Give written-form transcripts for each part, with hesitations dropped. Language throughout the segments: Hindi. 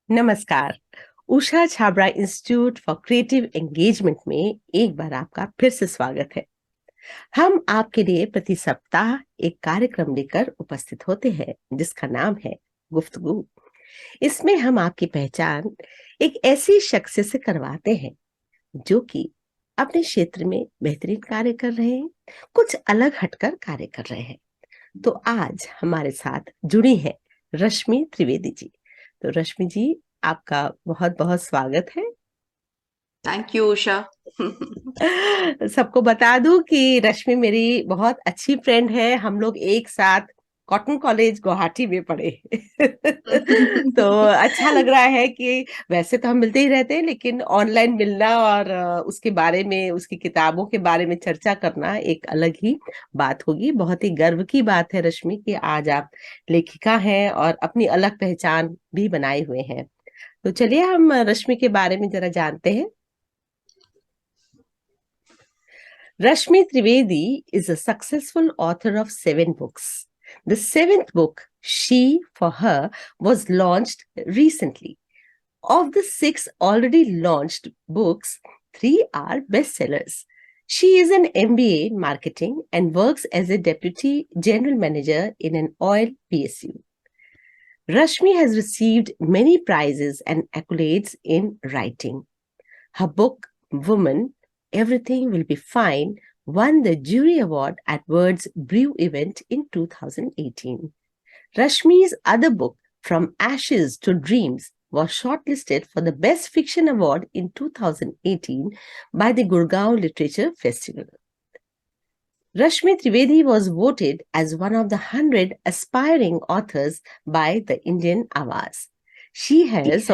नमस्कार। Usha Chhabra institute for creative engagement में एक बार आपका फिर से स्वागत है। हम आपके लिए प्रति सप्ताह एक कार्यक्रम लेकर उपस्थित होते हैं जिसका नाम है गुफ्तगू। इसमें हम आपकी पहचान एक ऐसी शख्स से करवाते हैं जो कि अपने क्षेत्र में बेहतरीन कार्य कर रहे हैं, कुछ अलग हटकर कार्य कर रहे हैं। तो आज हमारे साथ जुड़ी है रश्मि त्रिवेदी जी। तो रश्मि जी, आपका बहुत बहुत स्वागत है। Thank you Usha. सबको बता दूं कि रश्मि मेरी बहुत अच्छी फ्रेंड है। हम लोग एक साथ कॉटन कॉलेज गुवाहाटी में पढ़े। तो अच्छा लग रहा है कि वैसे तो हम मिलते ही रहते हैं, लेकिन ऑनलाइन मिलना और उसके बारे में, उसकी किताबों के बारे में चर्चा करना एक अलग ही बात होगी। बहुत ही गर्व की बात है रश्मि कि आज आप लेखिका हैं और अपनी अलग पहचान भी बनाए हुए हैं। तो चलिए हम रश्मि के बारे में जरा जानते हैं। Rashmi Trivedi is a successful author of 7 books. The seventh book, She for Her, was launched recently. Of the 6 already launched books, 3 are bestsellers. She is an MBA in marketing and works as a deputy general manager in an oil PSU. Rashmi has received many prizes and accolades in writing. Her book, Woman, Everything Will Be Fine, won the Jury Award at Words Brew event in 2018. Rashmi's other book, From Ashes to Dreams, was shortlisted for the Best Fiction Award in 2018 by the Gurgaon Literature Festival. Rashmi Trivedi was voted as one of the 100 aspiring authors by the Indian Awaz. She has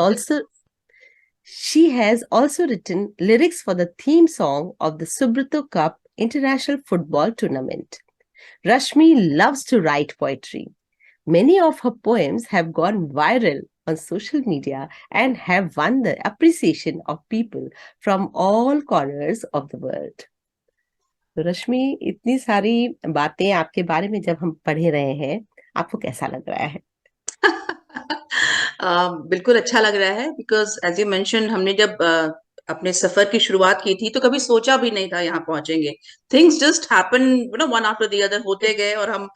also written lyrics for the theme song of the Subrata Cup International Football Tournament. Rashmi loves to write poetry. Many of her poems have gone viral on social media and have won the appreciation of people from all corners of the world. तो रश्मि, इतनी सारी बातें आपके बारे में जब हम पढ़े रहे हैं, आपको कैसा लग रहा है? बिल्कुल अच्छा लग रहा है बिकॉज एज यू मेंशन हमने जब अपने सफर की शुरुआत की थी तो कभी सोचा भी नहीं था यहाँ पहुंचेंगे। Things just happen, one after the other होते गए और हम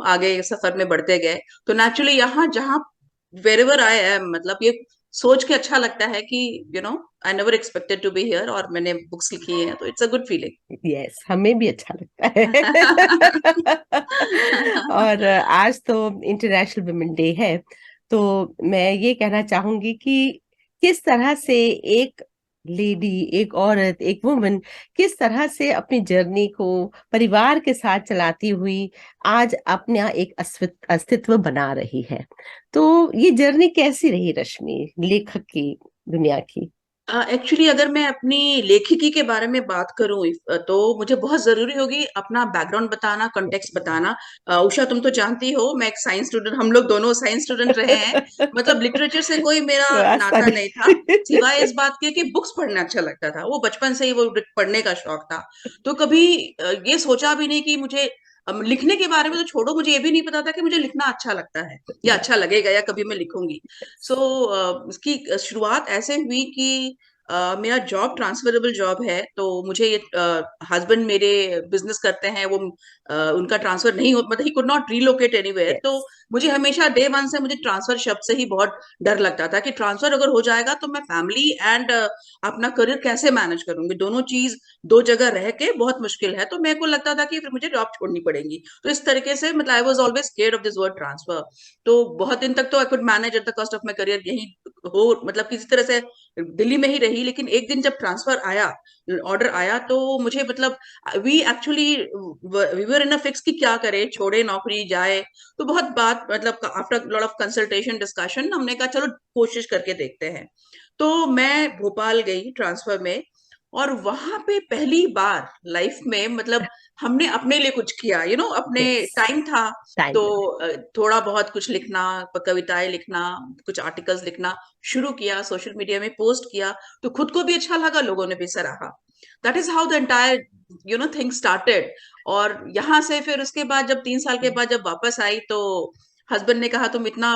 आगे सफर में बढ़ते गए। तो नेचुरली यहाँ जहाँ वेर एवर आई एम, मतलब ये सोच के अच्छा लगता है कि I never expected to be here और मैंने बुक्स लिखी हैं, तो it's a good feeling. Yes, हमें भी अच्छा लगता है। और आज तो इंटरनेशनल वुमेन डे है। तो मैं ये कहना चाहूंगी कि किस तरह से एक लेडी, एक औरत, एक वुमन किस तरह से अपनी जर्नी को परिवार के साथ चलाती हुई आज अपना एक अस्तित्व बना रही है। तो ये जर्नी कैसी रही रश्मि, लेखक की दुनिया की? एक्चुअली अगर मैं अपनी लेखिकी के बारे में बात करूं, तो मुझे बहुत जरूरी होगी अपना बैकग्राउंड बताना, कॉन्टेक्स्ट बताना। उषा, तुम तो जानती हो मैं एक साइंस स्टूडेंट, हम लोग दोनों साइंस स्टूडेंट रहे हैं। मतलब लिटरेचर से कोई मेरा रास्ता नाता नहीं था, नहीं। सिवाय इस बात के कि बुक्स पढ़ना अच्छा लगता था। वो बचपन से ही वो पढ़ने का शौक था। तो कभी ये सोचा भी नहीं कि मुझे लिखने के बारे में तो छोड़ो, मुझे ये भी नहीं पता था कि मुझे लिखना अच्छा लगता है या अच्छा लगेगा या कभी मैं लिखूंगी। सो इसकी शुरुआत ऐसे हुई कि मेरा जॉब ट्रांसफरेबल जॉब है, तो मुझे ये हस्बैंड मेरे बिजनेस करते हैं, वो उनका ट्रांसफर नहीं हो, मतलब he could not relocate anywhere. तो यस। मुझे हमेशा डे वन से मुझे ट्रांसफर शब्द से ही बहुत डर लगता था कि ट्रांसफर अगर हो जाएगा तो मैं फैमिली एंड अपना करियर कैसे मैनेज करूंगी, दोनों चीज दो जगह रह के बहुत मुश्किल है। तो मेरे को लगता था कि फिर मुझे जॉब छोड़नी पड़ेगी। तो इस तरीके से मतलब I was always scared of this word transfer. तो बहुत दिन तक तो I could manage at the cost of my career, यही हो मतलब किसी तरह से दिल्ली में ही रही। लेकिन एक दिन जब ट्रांसफर आया, ऑर्डर आया, तो मुझे मतलब we actually we were in a fix कि क्या करे, छोड़े नौकरी, जाए। तो बहुत बात मतलब after lot of consultation discussion हमने कहा चलो कोशिश करके देखते हैं। तो मैं भोपाल गई ट्रांसफर में, और वहां पे पहली बार लाइफ में मतलब हमने अपने लिए कुछ किया, अपने यस। टाइम था। टाइम तो मिला। थोड़ा बहुत कुछ लिखना, कविताएं लिखना, कुछ आर्टिकल्स लिखना शुरू किया, सोशल मीडिया में पोस्ट किया। तो खुद को भी अच्छा लगा, लोगों ने भी सराहा। That is how the entire thing started. और यहाँ से फिर उसके बाद जब 3 साल के बाद जब वापस आई, तो हस्बैंड ने कहा तुम इतना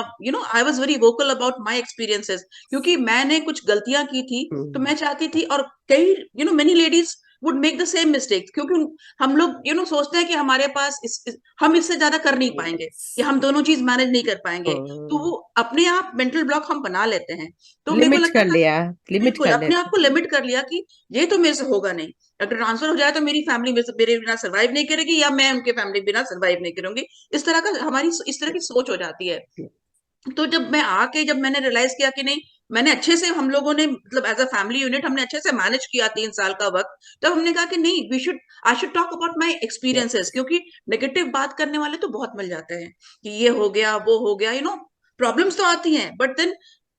I was very vocal about my experiences, क्योंकि मैंने कुछ गलतियां की थी, तो मैं चाहती थी, और कई many ladies would make the same mistakes, क्योंकि हम लोग सोचते हैं कि हमारे पास हम इससे ज्यादा कर नहीं पाएंगे, या हम दोनों चीज मैनेज नहीं कर पाएंगे, तो वो अपने आप मेंटल ब्लॉक हम बना लेते हैं। तो मेरे को लिमिट लगता कर था लिया, लिमिट बिल्कुल कर अपने आप लेते। को लिमिट कर लिया कि ये तो मेरे से होगा नहीं, अगर ट्रांसफर हो जाए तो मेरी फैमिली मेरे बिना सरवाइव नहीं करेगी, या मैं उनके फैमिली बिना सरवाइव नहीं करूंगी। इस तरह का हमारी इस तरह की सोच हो जाती है। तो जब मैंने रियलाइज किया कि नहीं, मैंने अच्छे से, हम लोगों ने मतलब एज अ फैमिली यूनिट हमने अच्छे से मैनेज किया 3 साल का वक्त, तब हमने कहा कि नहीं, I should talk about my experiences, yes, क्योंकि नेगेटिव बात करने वाले तो बहुत मिल जाते हैं कि ये हो गया वो हो गया, प्रॉब्लम्स तो आती हैं, बट देन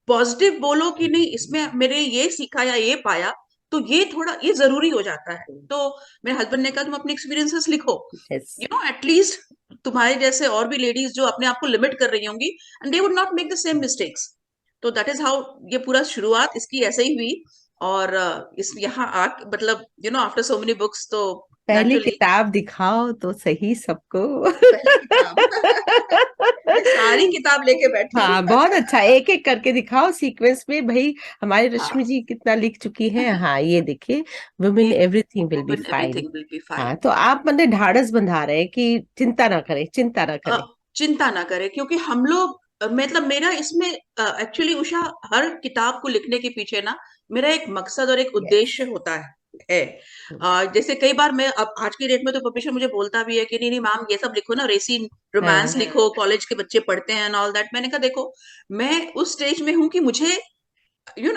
पॉजिटिव बोलो कि नहीं, इसमें मेरे ये सीखा या ये पाया, तो ये जरूरी हो जाता है। तो मेरे हस्बैंड ने कहा तुम अपने एक्सपीरियंसेस लिखो, यस। एटलीस्ट तुम्हारे जैसे और भी लेडीज जो अपने आप को लिमिट कर रही होंगी, and they would not make the same mistakes. तो दैट इज हाउ ये पूरा शुरुआत इसकी ऐसे ही हुई। और इस यहाँ आ मतलब आफ्टर सो मेनी बुक्स, तो पहली नेचुरली किताब दिखाओ तो सही सबको। पहली किताब मैं सारी किताब लेके बैठी हूँ। हाँ, बहुत अच्छा, एक एक करके दिखाओ सीक्वेंस में भाई। हमारी रश्मि हाँ, जी कितना लिख चुकी हैं। हाँ, ये देखिए, वुमेन ये everything will be women fine. Everything will be हाँ, फाइन। तो आप मतलब ढाढ़स बंधा रहे हैं कि चिंता ना करें, चिंता ना करें। चिंता ना करे, क्योंकि हम लोग मतलब मेरा इसमें एक्चुअली उषा, हर किताब को लिखने के पीछे ना मेरा एक मकसद और एक यस। उद्देश्य होता है। जैसे कई बार मैं, अब आज की डेट में तो पब्लिशर मुझे बोलता भी है कि नहीं नहीं मैम, ये सब लिखो ना, रेसी रोमांस हाँ, लिखो, कॉलेज के बच्चे पढ़ते हैं एंड ऑल दैट। मैंने कहा देखो, मैं उस स्टेज में हूँ कि मुझे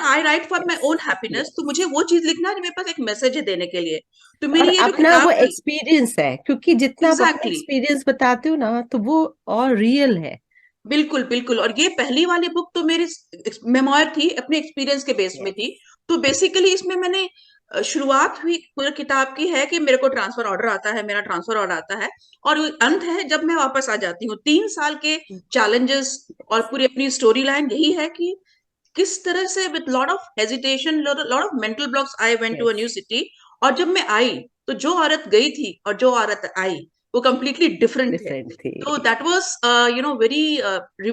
I write for my yes, own happiness, तो यस। मुझे वो चीज लिखना है जो मेरे पास एक मैसेज है देने के लिए। तो और मेरी ये जो अपना वो किताब थी, एक्सपीरियंस है, क्योंकि जितना आप अपना एग्जैक्टली, एक्सपीरियंस बताते हो ना, तो वो और रियल है। बिल्कुल बिल्कुल। और ये पहली वाली बुक तो मेरी मेमोयर थी, अपने एक्सपीरियंस के बेस में यस, थी। तो बेसिकली इसमें मैंने शुरुआत हुई पूरी किताब की है कि मेरे को ट्रांसफर ऑर्डर आता है, मेरा ट्रांसफर ऑर्डर आता है, और अंत है जब मैं वापस आ जाती हूँ। 3 साल के चैलेंजेस और पूरी अपनी स्टोरी लाइन यही है कि किस तरह से with lot of hesitation, lot of mental blocks, I went to a yes. New city. और जब मैं आई, तो जो औरत गई थी और जो औरत आई, वो कंप्लीटली डिफरेंट थे। डिफरेंट तो थी। दैट वाज वेरी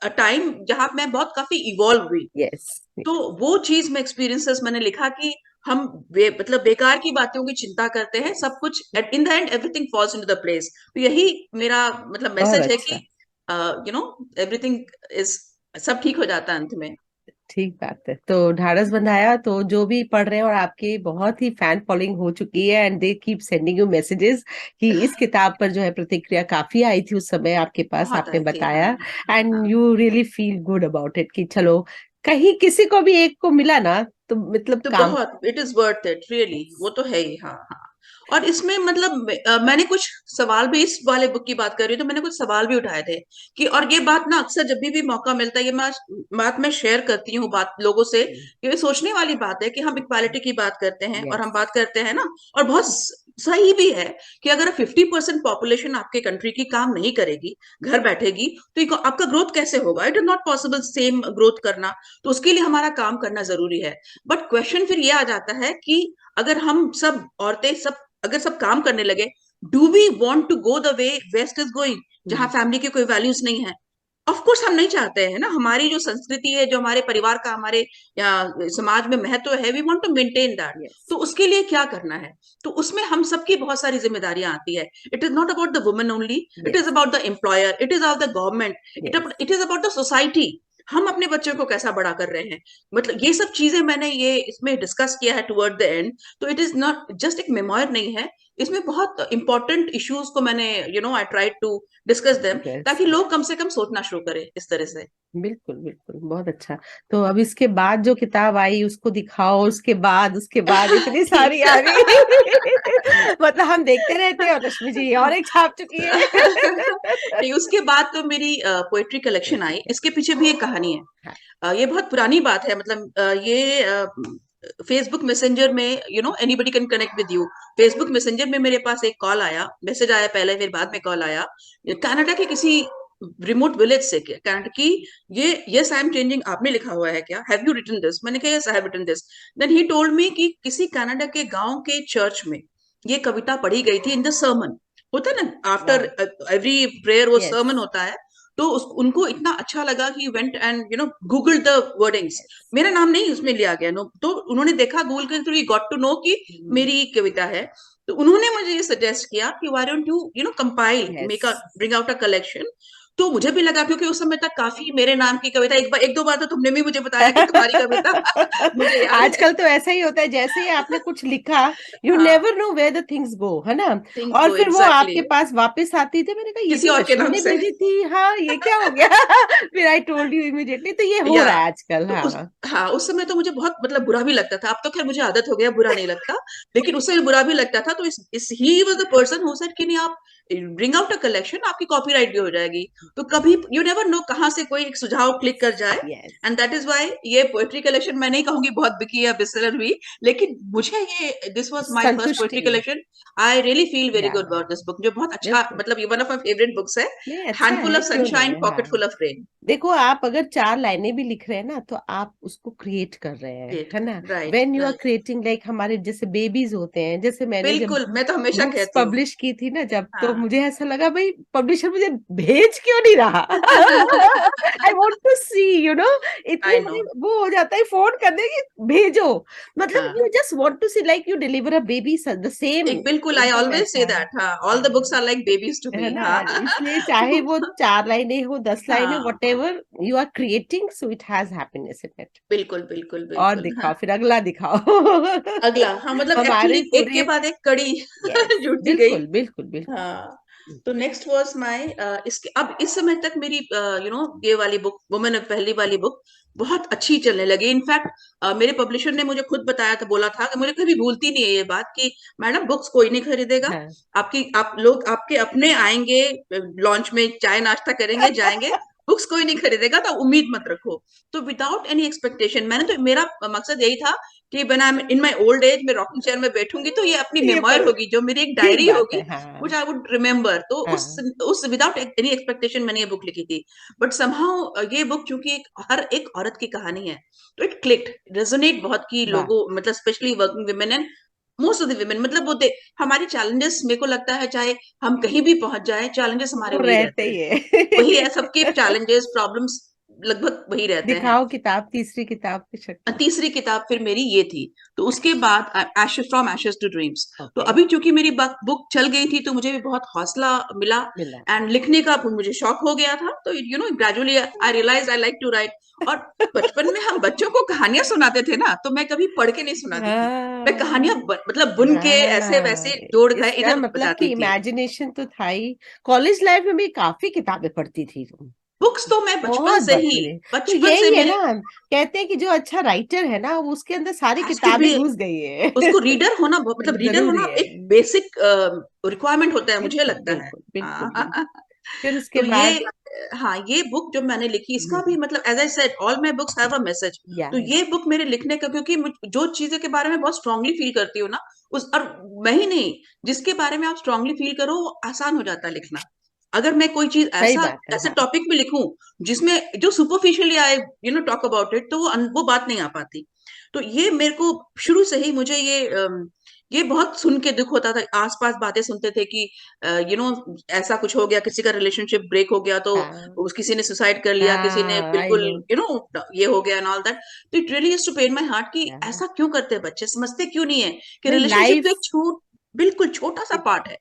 टाइम जहां मैं बहुत काफी इवॉल्व हुई। यस। तो वो चीज में एक्सपीरियंसेस मैंने लिखा कि हम मतलब बेकार की बातों की चिंता करते हैं, सब कुछ in the end everything falls into the place. तो यही मेरा मतलब बहुत मैसेज है कि अच्छा। एवरीथिंग इज, सब ठीक हो जाता है अंत में। ठीक बात है। तो ढाढ़स बंधाया, तो जो भी पढ़ रहे हैं और आपकी बहुत ही फैन फॉलोइंग हो चुकी है, and they keep sending you messages कि इस किताब पर जो है प्रतिक्रिया काफी आई थी उस समय आपके पास, बहुत आपने आई थी, हाँ। बताया। हाँ, and you really feel good about it कि चलो, कहीं किसी को भी एक को मिला ना, तो मतलब तो काम। बहुत it is worth it really, वो तो है ही, हाँ हाँ। और इसमें मतलब मैंने कुछ सवाल भी, इस वाले बुक की बात कर रही हूँ तो मैंने कुछ सवाल भी उठाए थे कि, और ये बात ना अक्सर जब भी मौका मिलता है, ये बात मैं शेयर करती हूँ बात लोगों से। ये सोचने वाली बात है कि हम इक्वालिटी की बात करते हैं और हम यस, बात करते हैं ना, और बहुत सही भी है कि अगर 50% पॉपुलेशन आपके कंट्री की काम नहीं करेगी, घर बैठेगी, तो आपका ग्रोथ कैसे होगा? It is not possible same growth करना। तो उसके लिए हमारा काम करना जरूरी है। बट क्वेश्चन फिर ये आ जाता है कि अगर हम सब औरतें सब अगर सब काम करने लगे, do we want to go the way west is going, जहां फैमिली की कोई वैल्यूज नहीं है? ऑफ कोर्स हम नहीं चाहते हैं ना, हमारी जो संस्कृति है, जो हमारे परिवार का, हमारे या समाज में महत्व है, we want to maintain that. Yes, तो उसके लिए क्या करना है? तो उसमें हम सबकी बहुत सारी जिम्मेदारियां आती है। It is not about the woman only, it is yes, about the employer, it is about the government, yes. It is about the society. हम अपने बच्चों को कैसा बड़ा कर रहे हैं, मतलब ये सब चीजें मैंने ये इसमें डिस्कस किया है टुवर्ड द एंड। तो इट इज नॉट जस्ट एक मेमोयर नहीं है, इसमें बहुत इंपॉर्टेंट इश्यूज को मैंने I tried to discuss them, yes, ताकि लोग कम से कम सोचना शुरू करें इस तरह से। बिल्कुल, बिल्कुल, बहुत अच्छा। तो अब इसके बाद जो किताब आई उसको दिखाओ, उसके बाद इतनी सारी आ गई। मतलब हम देखते रहते हैं, और रश्मि जी और एक छाप चुकी है। नहीं, उसके बाद तो मेरी पोएट्री कलेक्शन आई, इसके पीछे भी एक कहानी है। हाँ, ये बहुत पुरानी बात है, मतलब ये फेसबुक मैसेंजर में anybody can connect with you. Facebook messenger में मेरे पास एक कॉल आया, मैसेज आया पहले, फिर बाद में कॉल आया, कनाडा के किसी रिमोट विलेज से, कनाडा की। ये यस आई एम चेंजिंग आपने लिखा हुआ है क्या, हैव यू रिटन दिस? मैंने कहा yes I have written this. Then he told me कि किसी कनाडा के गांव के चर्च में ये कविता पढ़ी गई थी इन द सर्मन। होता है ना, आफ्टर वाह। एवरी प्रेयर वो यस, सर्मन होता है। तो उनको इतना अच्छा लगा कि went and Google the wordings. मेरा नाम नहीं उसमें लिया गया, नो, तो उन्होंने देखा गूगल के थ्रू, गॉट टू नो कि मेरी कविता है। तो उन्होंने मुझे ये सजेस्ट किया कि why don't you compile, make a, yes. Bring out a collection. तो मुझे भी लगा, क्योंकि उस समय तक काफी मेरे नाम की कविता, एक दो बार तो तुमने भी मुझे बताया कि तुम्हारी कविता मुझे याद है। आजकल तो ऐसा ही होता है, जैसे ही आपने कुछ लिखा, यू हाँ, never know where the things go, है ना। थिंग्स और गो, फिर वो एग्जैक्टली, आपके पास वापस आती थी, मैंने कहा ये किसी तो और के रश्मि नाम ने से। भेजी थी, हाँ ये क्या हो गया। फिर आई टोल्ड यू इमीडिएटली, तो ये हो या रहा है आजकल, तो उस हाँ। हाँ, उस समय तो मुझे बहुत मतलब बुरा भी लगता था। अब तो खैर मुझे आदत हो गया, बुरा नहीं लगता। लेकिन उस समय बुरा भी लगता था। तो इस he was the person who said कि नहीं, आप ब्रिंग आउट अ कलेक्शन, आपकी कॉपीराइट भी हो जाएगी। तो कभी यू नेवर नो कहाँ से कोई एक सुझाव क्लिक कर जाए। Yes. And that is why ये पोएट्री कलेक्शन, मैं नहीं कहूंगी बहुत बिकी या बेस्टसेलर हुई, लेकिन मुझे ये, this was my first poetry संतुष्टि। Collection. I really feel very yeah good about this book, मुझे बहुत अच्छा, बिल्कुल। मतलब ये one of my favourite books है। नहीं, अच्छा हैंडफुल है, ऑफ क्यों सनशाइन, नहीं, पॉकेट हाँ। Full of rain. देखो, आप अगर 4 लाइनें भी लिख रहे हैं ना, तो आप उसको क्रिएट कर रहे हैं, ग्रेट, है ना। Right when you are right. Creating, like हमारे जैसे बेबीज होते हैं, जैसे मैंने जब बिल्कुल, मैं तो हमेशा बुक्स कहती हूँ। पब्लिश की थी ना जब, तो हाँ। मुझे ऐसा लगा भाई पब्लिशर मुझे भेज क्यों नहीं रहा। आई वांट टू सी, इतने आई नो। बड़े वो हो जाता है फोन करने की, भेजो। मतलब हाँ, you just want to see, like you deliver a baby, the same, एक बिल्कुल, आई एकदम ऑलवेज से ऐसा। दैट, हाँ, ऑल द हाँ, books are like babies to है मी। ना। हाँ। इसलिए चाहे वो 4 लाइनें हो, 10 लाइनें, हाँ, whatever you are creating, so it has happiness in it. बिल्कुल बिल्कुल और बिल्कुल, हाँ। दिखाओ, फिर अगला दिखाओ। अगला, हाँ, मतलब हमारे एक्चुअली एक के पूरे। बाद एक कड़ी यस। जुड़ती गई। बिल्कुल बिल्कुल बिल्कुल। हाँ। तो नेक्स्ट वाज माय, इसके अब इस समय तक मेरी ये वाली बुक, वुमेन, पहली वाली बुक बहुत अच्छी चलने लगी। इनफैक्ट मेरे पब्लिशर ने मुझे खुद बताया था, बोला था कि मुझे कभी भूलती नहीं है ये बात कि मैडम, बुक्स कोई नहीं खरीदेगा। हाँ। आप लोग आपके अपने आएंगे, लॉन्च में चाय नाश्ता करेंगे, जाएंगे। बुक्स कोई नहीं खरीदेगा, तो उम्मीद मत रखो। तो विदाउट एनी एक्सपेक्टेशन, मैंने तो, मेरा मकसद यही था कि when I'm in my old age, मैं रॉकिंग चेयर में बैठूंगी तो ये अपनी ये मेमोयर पर होगी, जो मेरी एक ठीक डायरी बात होगी, है, हाँ। which I would remember। तो हाँ। उस विदाउट एनी एक्सपेक्टेशन मैंने ये बुक लिखी थी। बट समहाउ ये बुक चूंकि हर एक औरत की कहानी है, तो इट क्लिक्ड, रेजोनेट बहुत की वाह। लोगों, मतलब specially working women and most of the women. मतलब वो हमारी चैलेंजेस, मेरे को लगता है चाहे हम कहीं भी पहुंच जाए, चैलेंजेस हमारे वो वही रहते रहते हैं। ही वही है, सबके है। चैलेंजेस, प्रॉब्लम्स लगभग वही रहते हैं। दिखाओ किताब, तीसरी किताब की शक्ति। तीसरी किताब फिर मेरी ये थी। तो उसके बाद ashes, from ashes to dreams. तो ओके। अभी चूंकि मेरी बुक चल गई थी, तो मुझे भी बहुत हौसला मिला। मिला। एंड लिखने का मुझे शौक हो गया था, तो gradually I realize I like to write. और बचपन में हम बच्चों को कहानियां सुनाते थे ना, तो मैं कभी पढ़ के नहीं सुनाती थी। मैं कहानियां हाँ। मतलब बुन के ऐसे हाँ, वैसे जोड़ गए इसका इधर मतलब कि बताती थी। इमेजिनेशन तो था ही। कॉलेज लाइफ में भी काफी किताबें पढ़ती थी तुम। बुक्स तो मैं बचपन बहुत से ही, बचपने। तो बचपन से यही है मेरे, ना, कहते हैं कि जो अच्छा राइटर है ना, वो उसके अंदर सारी हैज टू किताबें बी, घुस गई है। उसको रीडर होना, मतलब रीडर जरूरी होना है। एक बेसिक रिक्वायरमेंट होता है, मुझे बिल्कुल लगता है। बिल्कुल बिल्कुल बिल्कुल। हाँ। फिर उसके तो ये, बाद। हाँ, ये बुक जो मैंने लिखी, इसका भी हम्म, मतलब, as I said, all my books have a message. तो यस। ये बुक मेरे लिखने का, क्योंकि जो चीजें के बारे में बहुत स्ट्रांगली फील करती हूँ ना, उस, और मैं ही नहीं, जिसके बारे में आप स्ट्रांगली फील करो, वो आसान हो जाता है लिखना। अगर मैं कोई चीज सही ऐसा बात है, ऐसे हाँ। टॉपिक में लिखूं जिसमें जो superficially I talk about it, तो वो बात नहीं आ पाती। तो ये मेरे को शुरू से ही, मुझे ये बहुत सुन के दुख होता था। आसपास बातें सुनते थे कि ऐसा कुछ हो गया, किसी का रिलेशनशिप ब्रेक हो गया, तो हाँ। किसी ने सुसाइड कर लिया, किसी ने हाँ, आई बिल्कुल नो। ये हो गया एंड ऑल दैट। तो it really used to pain my heart कि ऐसा क्यों करते हैं बच्चे, समझते क्यों नहीं है कि रिलेशनशिप तो लाइफ। एक बिल्कुल छोटा सा पार्ट है।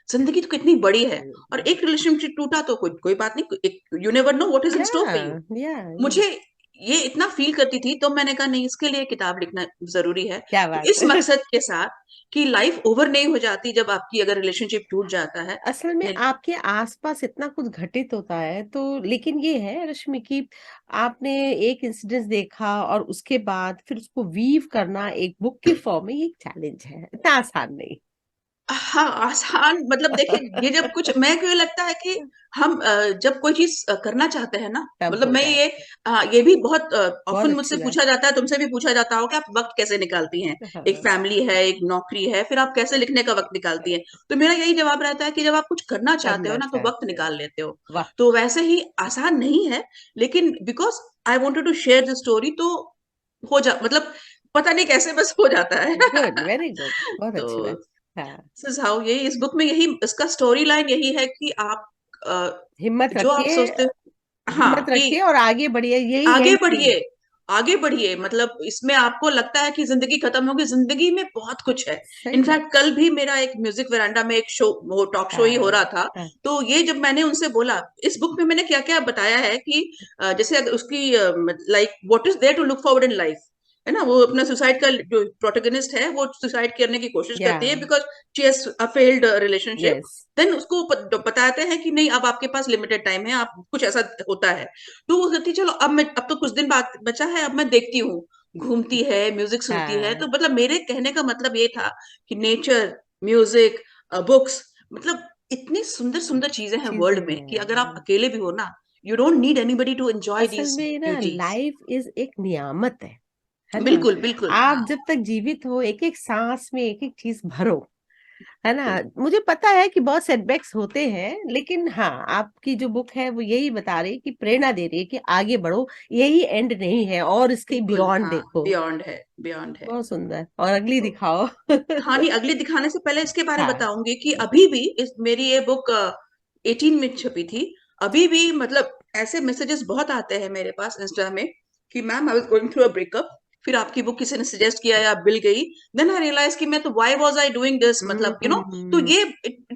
जिंदगी तो कितनी बड़ी है। और एक रिलेशनशिप टूटा तो कोई कोई बात नहीं, you never know what is in या स्टोर फॉर यू। या मुझे ये इतना फील करती थी, तो मैंने कहा नहीं, इसके लिए किताब लिखना जरूरी है। क्या तो बात इस है। मकसद के साथ कि लाइफ ओवर नहीं हो जाती जब आपकी अगर रिलेशनशिप टूट जाता है। असल में आपके आसपास इतना कुछ घटित होता है, तो लेकिन ये है रश्मि की, आपने एक इंसिडेंस देखा और उसके बाद फिर उसको वीव करना एक बुक के फॉर्म में, ये एक चैलेंज है, इतना आसान नहीं। हाँ, आसान, मतलब देखिए, ये जब कुछ, मैं को ये लगता है कि हम जब कोई चीज करना चाहते हैं ना, तब मतलब हो मैं जाता है। ये भी बहुत बहुत ऑफन मुझसे अच्छी बात। पूछा जाता है, तुमसे भी पूछा जाता हो कि आप वक्त कैसे निकालती हैं। एक हाँ, फैमिली है, एक नौकरी है, फिर आप कैसे लिखने का वक्त निकालती हैं। तो मेरा यही जवाब रहता है कि जब आप कुछ करना चाहते हो करना ना, तो वक्त चाहते हो। निकाल लेते हो। वाह। तो वैसे ही आसान नहीं है, लेकिन because I wanted to share the story, तो हो जा मतलब पता नहीं कैसे बस हो जाता है। गुड, वेरी गुड, बहुत अच्छी तो बात। हाँ। दिस इज हाउ, यही इस बुक में, यही इसका स्टोरी लाइन यही है कि आप हिम्मत जो आप रखिए, सोचते हो, हाँ, हिम्मत कि रखिए और आगे बढ़िए, यही आगे एंड नहीं है। बढ़िए, आगे बढ़िए, मतलब इसमें आपको लगता है कि जिंदगी खत्म होगी, जिंदगी में बहुत कुछ है। सही बात। इनफैक्ट कल भी मेरा एक म्यूजिक वेरांडा में एक शो, वो टॉक शो ही हो हाँ रहा था। हाँ तो ये जब मैंने उनसे बोला, इस बुक में मैंने क्या क्या बताया है कि जैसे अगर उसकी like what is there to look forward in life, है ना, वो अपना सुसाइड का जो प्रोटेगनिस्ट है वो सुसाइड करने की कोशिश या करती है because she has a failed relationship. Yes. Then उसको बताते हैं कि नहीं, अब आपके पास लिमिटेड टाइम है, आप कुछ ऐसा होता है। तो वो कहती है, चलो अब तो कुछ दिन बाद बचा है, अब मैं देखती हूँ। घूमती है, म्यूजिक सुनती है। हाँ तो मतलब मेरे कहने का मतलब ये था कि नेचर, म्यूजिक, बुक्स, मतलब इतनी सुंदर सुंदर चीजें हैं चीजें वर्ल्ड में कि अगर आप हैं। अकेले भी हो ना, you don't need anybody to enjoy असल दीज में ना ब्यूटीज। लाइफ इज एक नियामत है ना। बिल्कुल बिल्कुल, आप हाँ, जब तक जीवित हो एक एक सांस में एक एक चीज भरो, है ना। बिल्कुल मुझे पता है कि बहुत सेटबैक्स होते हैं, लेकिन हाँ, आपकी जो बुक है वो यही बता रही है कि प्रेरणा दे रही है कि आगे बढ़ो, यही एंड नहीं है और इसके बिल्कुल, बियॉन्ड हाँ, देखो। बियॉन्ड है, बियॉन्ड है। बहुत सुंदर, और अगली तो दिखाओ। हाँ, नहीं, अगली दिखाने से पहले इसके बारे में हाँ बताऊंगी कि अभी भी मेरी ये बुक 18 में छपी थी। अभी भी मतलब ऐसे मैसेजेस बहुत आते हैं मेरे पास इंस्टा में कि ma'am, I was going through a breakup, फिर आपकी बुक किसी ने सजेस्ट किया या मिल गई। देन आई रियलाइज कि मैं तो why was I doing this, मतलब तो हम्म। ये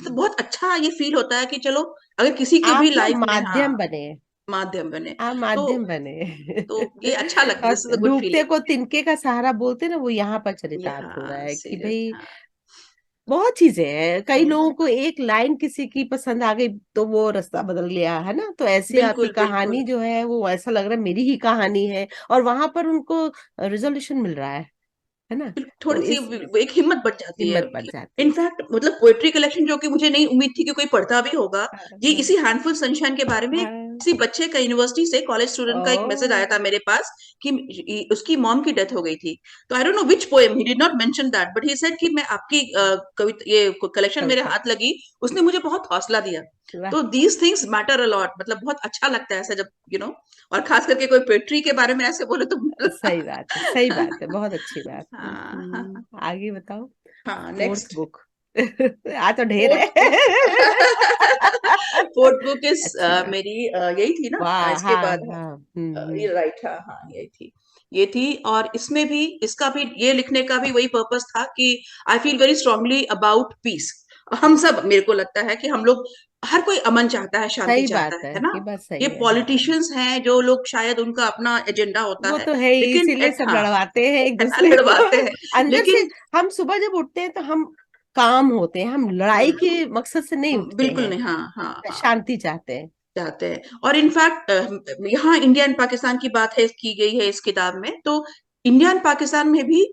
बहुत अच्छा ये फील होता है कि चलो, अगर किसी के भी आप ना लाइफ में, हाँ, माध्यम बने, माध्यम बने, आप तो माध्यम बने। ये अच्छा लगता है, और दिस इज अ गुड डूबते फीलिंग। को तिनके का सहारा बोलते ना, वो यहाँ पर चरितार्थ हो रहा हाँ, है कि सीरियस, भाई हाँ, बहुत चीजें हैं। कई हम्म, लोगों को एक लाइन किसी की पसंद आ गई तो वो रास्ता बदल गया, है ना। तो ऐसे आपकी बिल्कुल बिल्कुल। कहानी जो है वो ऐसा लग रहा है मेरी ही कहानी है, और वहां पर उनको रिजोल्यूशन मिल रहा है ना। तो थोड़ी सी इस एक हिम्मत बढ़ जाती है। हिम्मत बढ़ जाती है। इनफैक्ट मतलब पोएट्री कलेक्शन, जो कि मुझे नहीं उम्मीद थी कि कोई पढ़ता भी होगा, ये हाँ इसी हैंडफुल सनशाइन के बारे में, हाँ। किसी बच्चे का, यूनिवर्सिटी से कॉलेज स्टूडेंट का एक मैसेज ओ आया था मेरे पास कि उसकी मॉम की डेथ हो गई थी। तो I don't know which poem, he did not mention that, but he said कि मैं आपकी कविता, ये कलेक्शन मेरे कविता। हाथ लगी, उसने मुझे बहुत हौसला दिया। वाह। तो these things matter a lot, मतलब बहुत अच्छा लगता है ऐसा जब और खास करके कोई पोएट्री के बारे में ऐसे बोले तो सही बात है, सही बात है, बहुत अच्छी बात है। हाँ हाँ आगे बताओ। हाँ, फोर्थ नेक्स्ट। बुक। आ तो ढेर है। Fourth book. Fourth book is अच्छी बात। मेरी यही थी ना, वाह इसके हाँ बाद है, हाँ। ये राइट, हाँ हाँ, यही थी, ये थी। और इसमें भी, इसका भी, ये लिखने का भी वही पर्पस था कि आई feel very strongly about piece. हम सब, मेरे को लगता है कि हम लोग, हर कोई अमन चाहता है, शांति सही चाहता बात है, है ना। ये बात ये सही है, हाँ। पॉलिटिशियंस हैं जो लोग, शायद उनका अपना एजेंडा होता वो है, तो है ही, लेकिन इसीलिए सब हाँ, लड़वाते हैं एक है ना, दूसरे को। लड़वाते हैं, अंदर से लेकिन हम सुबह जब उठते हैं तो हम काम होते हैं, हम लड़ाई के मकसद से नहीं उठते बिल्कुल हैं, नहीं, हाँ हाँ हाँ, शांति चाहते हैं। जाते हैं। और इनफैक्ट यहाँ इंडिया एंड पाकिस्तान की बात है, की गई है इस किताब में, तो इंडिया एंड पाकिस्तान में भी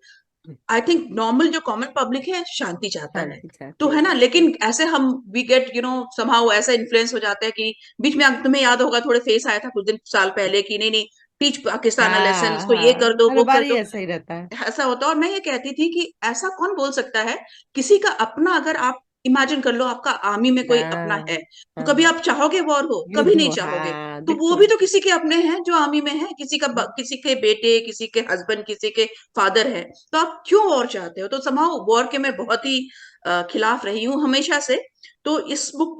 आई थिंक नॉर्मल जो कॉमन पब्लिक है शांति चाहता है। शांति तो चाहती है है। ना, लेकिन ऐसे हम वी गेट समहाउ ऐसा इन्फ्लुएंस हो जाता है कि बीच में तुम्हें याद होगा, थोड़े फेस आया था कुछ दिन साल पहले कि नहीं नहीं, टीच पाकिस्तान अ लेसन, हाँ इसको ये कर हाँ, दो, हर वो बार कर ही दो। ऐसा ही रहता है। ऐसा होता है। और मैं ये कहती थी कि ऐसा कौन बोल सकता है, किसी का अपना, अगर आप इमेजिन कर लो, आपका आर्मी में कोई अपना हाँ है, तो कभी हाँ। आप चाहोगे वॉर हो? कभी युद्ध नहीं हो, चाहोगे। हाँ तो वो भी बिल्कुल। तो किसी के अपने हैं जो आर्मी में है, किसी के बेटे, किसी के हस्बैंड, किसी के फादर है। तो आप क्यों वॉर चाहते हो? तो समाउ वॉर के मैं बहुत ही खिलाफ रही हूँ हमेशा से। तो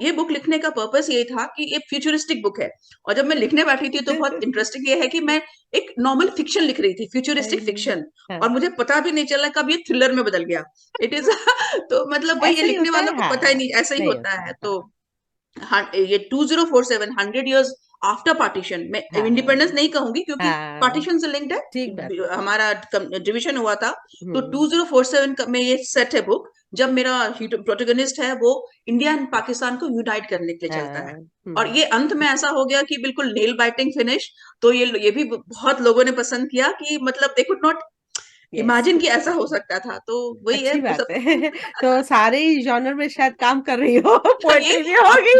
ये बुक लिखने का पर्पस ये था कि एक फ्यूचरिस्टिक बुक है। और जब मैं लिखने बैठी थी तो बहुत इंटरेस्टिंग ये है कि मैं एक नॉर्मल फिक्शन लिख रही थी, फ्यूचरिस्टिक फिक्शन, और हाँ, मुझे पता भी नहीं चला कब ये थ्रिलर में बदल गया। इट इज तो मतलब वही, ये ऐसा ही लिखने होता वालों है, को पता ही हाँ। नहीं, ऐसा ही नहीं होता होता है। है, तो हाँ ये 2047, 100 years आफ्टर पार्टीशन, मैं इंडिपेंडेंस हाँ नहीं कहूंगी क्योंकि हाँ। पार्टीशन से लिंक्ड ठीक बात है, है। हमारा डिविजन हुआ था। तो हम्म 2047 में ये सेट है बुक, जब मेरा प्रोटेगनिस्ट है वो इंडिया एंड पाकिस्तान को यूनाइट करने के लिए चलता है। हाँ। और ये अंत में ऐसा हो गया कि बिल्कुल नेल बाइटिंग फिनिश। तो ये भी बहुत लोगों ने पसंद किया कि मतलब they could not yes. Imagine कि ऐसा हो सकता था। तो वही है अच्छी बात सब। है। तो सारे ही जॉनर में शायद काम कर रही हो, ये पोएट्री भी अब होगी।